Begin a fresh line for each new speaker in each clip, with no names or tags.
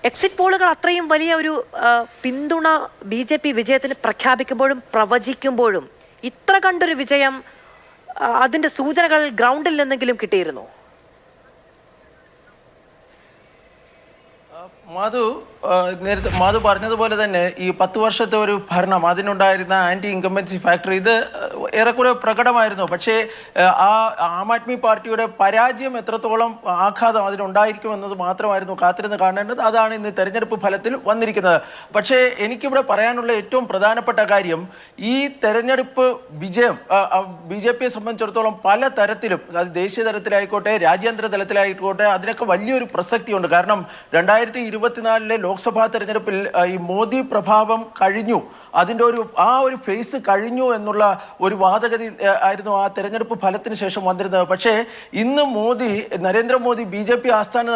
Exit പോളുകൾ അത്രയും വലിയ ഒരു പിന്തുണ BJP വിജയത്തിന് പ്രഖ്യാപിക്കുമ്പോഴും പ്രവചിക്കുമ്പോഴും ഇത്ര കണ്ടൊരു വിജയം അതിന്റെ സൂചനകൾ ഗ്രൗണ്ടിൽ നിന്നെങ്കിലും കിട്ടിയിരുന്നു?
നേരത്തെ മാധു പറഞ്ഞതുപോലെ തന്നെ ഈ 10 വർഷത്തെ ഒരു ഭരണം, അതിനുണ്ടായിരുന്ന ആൻറ്റി ഇൻകംബൻസി ഫാക്ടർ ഇത് ഏറെക്കുറെ പ്രകടമായിരുന്നു. പക്ഷേ ആം ആദ്മി പാർട്ടിയുടെ പരാജയം എത്രത്തോളം ആഘാതം അതിനുണ്ടായിരിക്കുമെന്നത് മാത്രമായിരുന്നു കാത്തിരുന്ന് കാണേണ്ടത്. അതാണ് ഇന്ന് തെരഞ്ഞെടുപ്പ് ഫലത്തിൽ വന്നിരിക്കുന്നത്. പക്ഷേ എനിക്കിവിടെ പറയാനുള്ള ഏറ്റവും പ്രധാനപ്പെട്ട കാര്യം, ഈ തെരഞ്ഞെടുപ്പ് വിജയം BJPയെ സംബന്ധിച്ചിടത്തോളം പല തരത്തിലും, അത് ദേശീയ തലത്തിലായിക്കോട്ടെ രാജ്യാന്തര തലത്തിലായിക്കോട്ടെ, അതിനൊക്കെ വലിയൊരു പ്രസക്തിയുണ്ട്. കാരണം 2024 ലോക്സഭാ തെരഞ്ഞെടുപ്പിൽ ഈ മോദി പ്രഭാവം കഴിഞ്ഞു, അതിൻ്റെ ഒരു ഫേസ് കഴിഞ്ഞു എന്നുള്ള ഒരു വാദഗതി ആയിരുന്നു ആ തെരഞ്ഞെടുപ്പ് ഫലത്തിന് ശേഷം വന്നിരുന്നത്. പക്ഷേ ഇന്ന് നരേന്ദ്രമോദി BJP ആസ്ഥാനം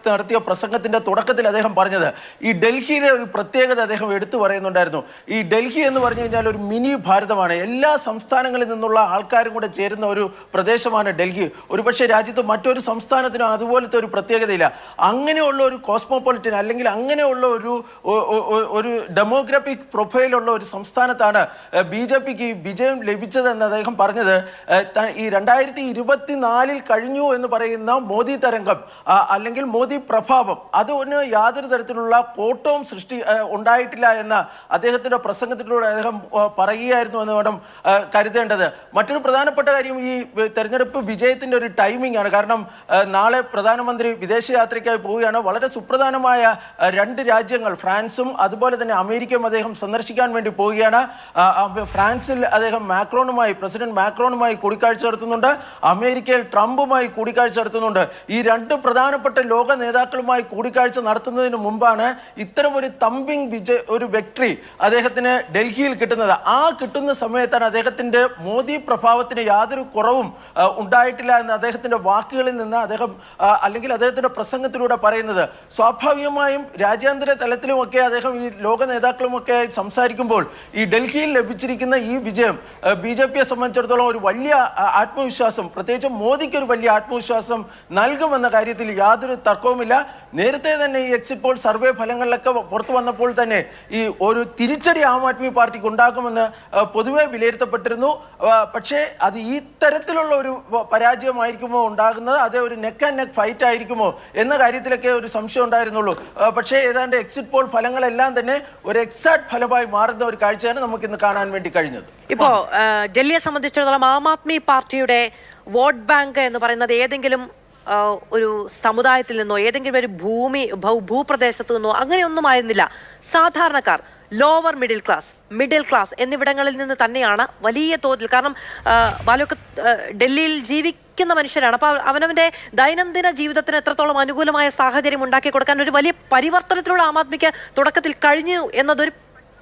നടത്തിയ പ്രസംഗത്തിൻ്റെ തുടക്കത്തിൽ അദ്ദേഹം പറഞ്ഞത്, ഈ ഡൽഹിയിലെ ഒരു പ്രത്യേകത അദ്ദേഹം എടുത്തു പറയുന്നുണ്ടായിരുന്നു. ഈ ഡൽഹി എന്ന് പറഞ്ഞു കഴിഞ്ഞാൽ ഒരു മിനി ഭാരതമാണ്. എല്ലാ സംസ്ഥാനങ്ങളിൽ നിന്നുള്ള ആൾക്കാരും കൂടെ ചേരുന്ന ഒരു പ്രദേശമാണ് ഡൽഹി. ഒരുപക്ഷെ രാജ്യത്ത് മറ്റൊരു സംസ്ഥാനത്തിനും അതുപോലത്തെ ഒരു പ്രത്യേകതയില്ല. അങ്ങനെയുള്ള ഒരു കോസ്മോപൊളിറ്റൻ അല്ലെങ്കിൽ അങ്ങനെയുള്ള ഒരു ഡെമോഗ്രാഫിക് പ്രൊഫൈലുള്ള ഒരു സംസ്ഥാനത്താണ് BJPക്ക് വിജയം ലഭിച്ചതെന്ന് അദ്ദേഹം പറഞ്ഞത്. ഈ 2024 കഴിഞ്ഞു എന്ന് പറയുന്ന മോദി തരംഗം അല്ലെങ്കിൽ മോദി പ്രഭാവം അതിന് യാതൊരു തരത്തിലുള്ള കോട്ടവും ഉണ്ടായിട്ടില്ല എന്ന അദ്ദേഹത്തിൻ്റെ പ്രസംഗത്തിലൂടെ അദ്ദേഹം പറയുകയായിരുന്നു എന്ന് വേണം കരുതേണ്ടത്. മറ്റൊരു പ്രധാനപ്പെട്ട കാര്യം, ഈ തെരഞ്ഞെടുപ്പ് വിജയത്തിൻ്റെ ഒരു ടൈമിംഗ് ആണ്. കാരണം നാളെ പ്രധാനമന്ത്രി വിദേശയാത്രയ്ക്കായി പോവുകയാണ്. വളരെ സുപ്രധാനമായ 2 രാജ്യങ്ങൾ, ഫ്രാൻസും അതുപോലെ തന്നെ അമേരിക്കയും അദ്ദേഹം സന്ദർശിക്കാൻ വേണ്ടി പോവുകയാണ്. ഫ്രാൻസിൽ അദ്ദേഹം പ്രസിഡന്റ് മാക്രോണുമായി കൂടിക്കാഴ്ച നടത്തുന്നുണ്ട്. അമേരിക്കയിൽ ട്രംപുമായി കൂടിക്കാഴ്ച നടത്തുന്നുണ്ട്. ഈ 2 പ്രധാനപ്പെട്ട ലോക നേതാക്കളുമായി കൂടിക്കാഴ്ച നടത്തുന്നതിന് മുമ്പാണ് ഇത്തരം ഒരു ഒരു വിക്ടറി അദ്ദേഹത്തിന് ഡൽഹിയിൽ കിട്ടുന്നത്. കിട്ടുന്ന സമയത്താണ് അദ്ദേഹത്തിന്റെ മോദി പ്രഭാവത്തിന് യാതൊരു കുറവും ഉണ്ടായിട്ടില്ല എന്ന് അദ്ദേഹത്തിന്റെ വാക്കുകളിൽ നിന്ന് അല്ലെങ്കിൽ അദ്ദേഹത്തിന്റെ പ്രസംഗത്തിലൂടെ പറയുന്നത്. സ്വാഭാവികമായും രാജ്യാന്തര തലത്തിലുമൊക്കെ അദ്ദേഹം ഈ ലോക നേതാക്കളുമൊക്കെ സംസാരിക്കുമ്പോൾ ഈ ഡൽഹിയിൽ ലഭിച്ചിരിക്കുന്ന ഈ വിജയം BJPയെ സംബന്ധിച്ചിടത്തോളം ഒരു വലിയ ആത്മവിശ്വാസം, പ്രത്യേകിച്ച് മോദിക്ക് ഒരു വലിയ ആത്മവിശ്വാസം നൽകുമെന്ന കാര്യത്തിൽ യാതൊരു തർക്കവുമില്ല. നേരത്തെ തന്നെ ഈ എക്സിറ്റ് പോൾ സർവേ ഫലങ്ങളിലൊക്കെ പുറത്തു വന്നപ്പോൾ തന്നെ ഈ ഒരു തിരിച്ചടി ആം ആദ്മി പാർട്ടിക്ക് ഉണ്ടാകുമെന്ന് പൊതുവെ വിലയിരുത്തപ്പെട്ടിരുന്നു. പക്ഷേ അത് ഈ തരത്തിലുള്ള ഒരു പരാജയമായിരിക്കുമോ ഉണ്ടാകുന്നത്, അതേ ഒരു നെക്ക് ആൻഡ് നെക്ക് ഫൈറ്റ് ആയിരിക്കുമോ എന്ന കാര്യത്തിലൊക്കെ ഒരു സംശയം ഉണ്ടായിരുന്നുള്ളൂ. പക്ഷേ ഏതാണ്ട് എക്സിറ്റ് പോൾ ഫലങ്ങളെല്ലാം തന്നെ ഒരു എക്സാക്ട് ഫലമായി മാറുന്ന ഒരു കാഴ്ചയാണ് നമുക്ക് ഇന്ന് കാണാൻ വേണ്ടി കഴിഞ്ഞത്.
ഇപ്പോ ഡൽഹിയെ സംബന്ധിച്ചിടത്തോളം ആം ആദ്മി പാർട്ടിയുടെ വോട്ട് ബാങ്ക് എന്ന് പറയുന്നത് ഏതെങ്കിലും ഒരു സമുദായത്തിൽ നിന്നോ ഏതെങ്കിലും ഒരു ഭൂപ്രദേശത്തു നിന്നോ അങ്ങനെയൊന്നും ആയിരുന്നില്ല. സാധാരണക്കാർ, ലോവർ മിഡിൽ ക്ലാസ് എന്നിവിടങ്ങളിൽ നിന്ന് തന്നെയാണ് വലിയ തോതിൽ. കാരണം ബാലൊക്കെ ഡൽഹിയിൽ ജീവിക്കുന്ന മനുഷ്യരാണ്. അപ്പോൾ അവനവൻ്റെ ദൈനംദിന ജീവിതത്തിന് എത്രത്തോളം അനുകൂലമായ സാഹചര്യം ഉണ്ടാക്കി കൊടുക്കാൻ ഒരു വലിയ പരിവർത്തനത്തിലൂടെ ആം ആദ്മിക്ക് തുടക്കത്തിൽ കഴിഞ്ഞു എന്നതൊരു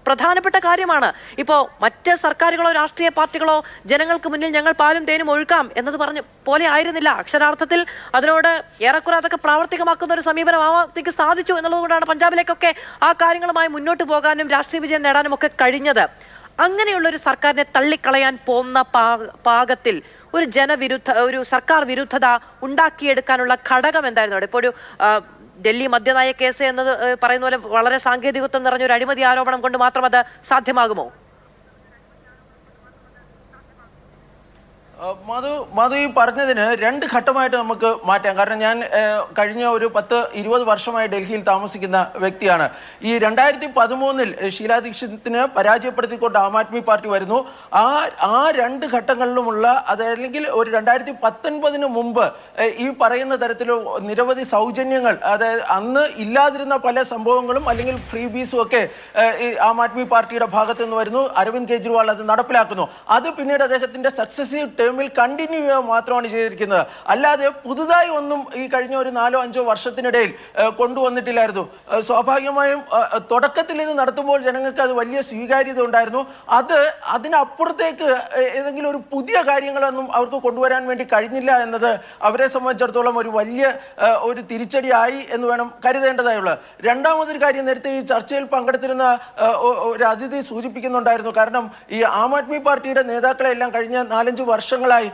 പ്രധാനപ്പെട്ട കാര്യമാണ്. ഇപ്പോൾ മറ്റ് സർക്കാരുകളോ രാഷ്ട്രീയ പാർട്ടികളോ ജനങ്ങൾക്ക് മുന്നിൽ ഞങ്ങൾ പാലും തേനും ഒഴുക്കാം എന്നത് പറഞ്ഞ പോലെ ആയിരുന്നില്ല. അക്ഷരാർത്ഥത്തിൽ അതിനോട് ഏറെക്കുറെ അതൊക്കെ പ്രാവർത്തികമാക്കുന്ന ഒരു സമീപനം ആം ആദ്മിക്ക് സാധിച്ചു എന്നുള്ളതുകൊണ്ടാണ് പഞ്ചാബിലേക്കൊക്കെ ആ കാര്യങ്ങളുമായി മുന്നോട്ട് പോകാനും രാഷ്ട്രീയ വിജയം നേടാനും ഒക്കെ കഴിഞ്ഞത്. അങ്ങനെയുള്ളൊരു സർക്കാരിനെ തള്ളിക്കളയാൻ പോകുന്ന പാകത്തിൽ ഒരു സർക്കാർ വിരുദ്ധത ഉണ്ടാക്കിയെടുക്കാനുള്ള ഘടകം എന്തായിരുന്നു അവിടെ? ഇപ്പോൾ ഒരു ഡൽഹി മദ്യനയ കേസ് എന്നത് പറയുന്ന പോലെ വളരെ സാങ്കേതികത്വം നിറഞ്ഞൊരു അഴിമതി ആരോപണം കൊണ്ട് മാത്രം അത് സാധ്യമാകുമോ?
മധു ഈ പറഞ്ഞതിന് 2 ഘട്ടമായിട്ട് നമുക്ക് മാറ്റാം. കാരണം ഞാൻ കഴിഞ്ഞ ഒരു 10-20 വർഷമായി ഡൽഹിയിൽ താമസിക്കുന്ന വ്യക്തിയാണ്. ഈ 2013 ഷീലാ ദീക്ഷിതിനെ പരാജയപ്പെടുത്തിക്കൊണ്ട് ആം ആദ്മി പാർട്ടി വരുന്നു. ആ 2 ഘട്ടങ്ങളിലുമുള്ള അതല്ലെങ്കിൽ ഒരു 2019 മുമ്പ് ഈ പറയുന്ന തരത്തിൽ നിരവധി സൗജന്യങ്ങൾ, അതായത് അന്ന് ഇല്ലാതിരുന്ന പല സംഭവങ്ങളും അല്ലെങ്കിൽ ഫ്രീ ബീസും ഒക്കെ ആം ആദ്മി പാർട്ടിയുടെ ഭാഗത്തു നിന്ന് വരുന്നു. അരവിന്ദ് കെജ്രിവാൾ അത് നടപ്പിലാക്കുന്നു. അത് പിന്നീട് അദ്ദേഹത്തിന്റെ സക്സസീവ് ടേമിൽ കണ്ടിന്യൂ ചെയ്യുക മാത്രമാണ് ചെയ്തിരിക്കുന്നത്. അല്ലാതെ പുതുതായി ഒന്നും ഈ കഴിഞ്ഞ ഒരു 4-5 വർഷത്തിനിടയിൽ കൊണ്ടുവന്നിട്ടില്ലായിരുന്നു. സ്വാഭാവികമായും തുടക്കത്തിൽ ഇത് നടത്തുമ്പോൾ ജനങ്ങൾക്ക് അത് വലിയ സ്വീകാര്യത ഉണ്ടായിരുന്നു. അതിനപ്പുറത്തേക്ക് ഏതെങ്കിലും ഒരു പുതിയ കാര്യങ്ങളൊന്നും അവർക്ക് കൊണ്ടുവരാൻ വേണ്ടി കഴിഞ്ഞില്ല എന്നത് അവരെ സംബന്ധിച്ചിടത്തോളം ഒരു വലിയ ഒരു തിരിച്ചടിയായി എന്ന് വേണം കരുതേണ്ടതായുള്ളത്. രണ്ടാമതൊരു കാര്യം, നേരത്തെ ഈ ചർച്ചയിൽ പങ്കെടുത്തിരുന്ന ഒരു അതിഥി സൂചിപ്പിക്കുന്നുണ്ടായിരുന്നു. കാരണം ഈ ആം ആദ്മി പാർട്ടിയുടെ നേതാക്കളെല്ലാം കഴിഞ്ഞ 4-5 വർഷം വർഷങ്ങളായി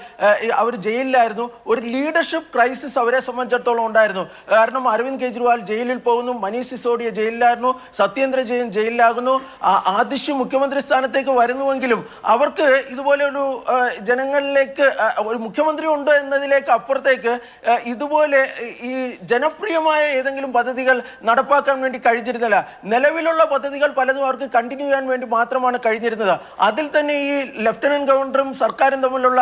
അവർ ജയിലിലായിരുന്നു. ഒരു ലീഡർഷിപ്പ് ക്രൈസിസ് അവരെ സംബന്ധിച്ചിടത്തോളം ഉണ്ടായിരുന്നു. കാരണം അരവിന്ദ് കെജ്രിവാൾ ജയിലിൽ പോകുന്നു, മനീഷ് സിസോഡിയ ജയിലിലായിരുന്നു, സത്യേന്ദ്ര ജെയിൻ ജയിലിലാകുന്നു. ആദിശ്യ മുഖ്യമന്ത്രി സ്ഥാനത്തേക്ക് വരുന്നുവെങ്കിലും അവർക്ക് ഇതുപോലെ ഒരു ജനങ്ങളിലേക്ക് ഒരു മുഖ്യമന്ത്രി ഉണ്ട് എന്നതിലേക്ക് അപ്പുറത്തേക്ക് ഇതുപോലെ ഈ ജനപ്രിയമായ ഏതെങ്കിലും പദ്ധതികൾ നടപ്പാക്കാൻ വേണ്ടി കഴിഞ്ഞിരുന്നില്ല. നിലവിലുള്ള പദ്ധതികൾ പലതും അവർക്ക് കണ്ടിന്യൂ ചെയ്യാൻ വേണ്ടി മാത്രമാണ് കഴിഞ്ഞിരുന്നത്. അതിൽ തന്നെ ഈ ലഫ്റ്റനന്റ് ഗവർണറും സർക്കാരും തമ്മിലുള്ള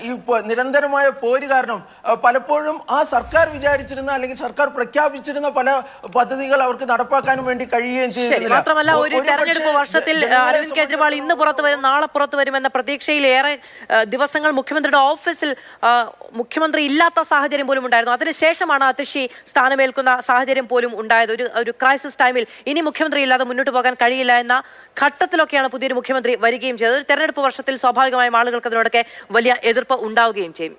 ഈ നിരന്തരമായ പോര് കാരണം പലപ്പോഴും ആ സർക്കാർ വിചാരിച്ചിരുന്ന അല്ലെങ്കിൽ സർക്കാർ പ്രഖ്യാപിച്ചിരുന്ന പല പദ്ധതികൾ അവർക്ക് നടപ്പാക്കാനും വേണ്ടി കഴിയുകയും ചെയ്യുന്നില്ല.
മാത്രമല്ല ഒരു തെരഞ്ഞെടുപ്പ് വർഷത്തിൽ അരവിന്ദ് കെജ്രിവാൾ ഇന്ന് പുറത്തു വരും, നാളെ പുറത്തു വരുമെന്ന പ്രതീക്ഷയിൽ ഏറെ ദിവസങ്ങൾ മുഖ്യമന്ത്രിയുടെ ഓഫീസിൽ മുഖ്യമന്ത്രി ഇല്ലാത്ത സാഹചര്യം പോലും ഉണ്ടായിരുന്നു. അതിനുശേഷമാണ് അതിഷി സ്ഥാനമേൽക്കുന്ന സാഹചര്യം പോലും ഉണ്ടായത്. ഒരു ക്രൈസിസ് ടൈമിൽ ഇനി മുഖ്യമന്ത്രി ഇല്ലാതെ മുന്നോട്ട് പോകാൻ കഴിയില്ല എന്ന ഘട്ടത്തിലൊക്കെയാണ് പുതിയൊരു മുഖ്യമന്ത്രി വരികയും ചെയ്തത്. ഒരു തെരഞ്ഞെടുപ്പ് വർഷത്തിൽ സ്വാഭാവികമായും ആളുകൾക്ക് അതിനോടൊക്കെ വലിയ എതിർപ്പ് ഉണ്ടാവുകയും ചെയ്യും.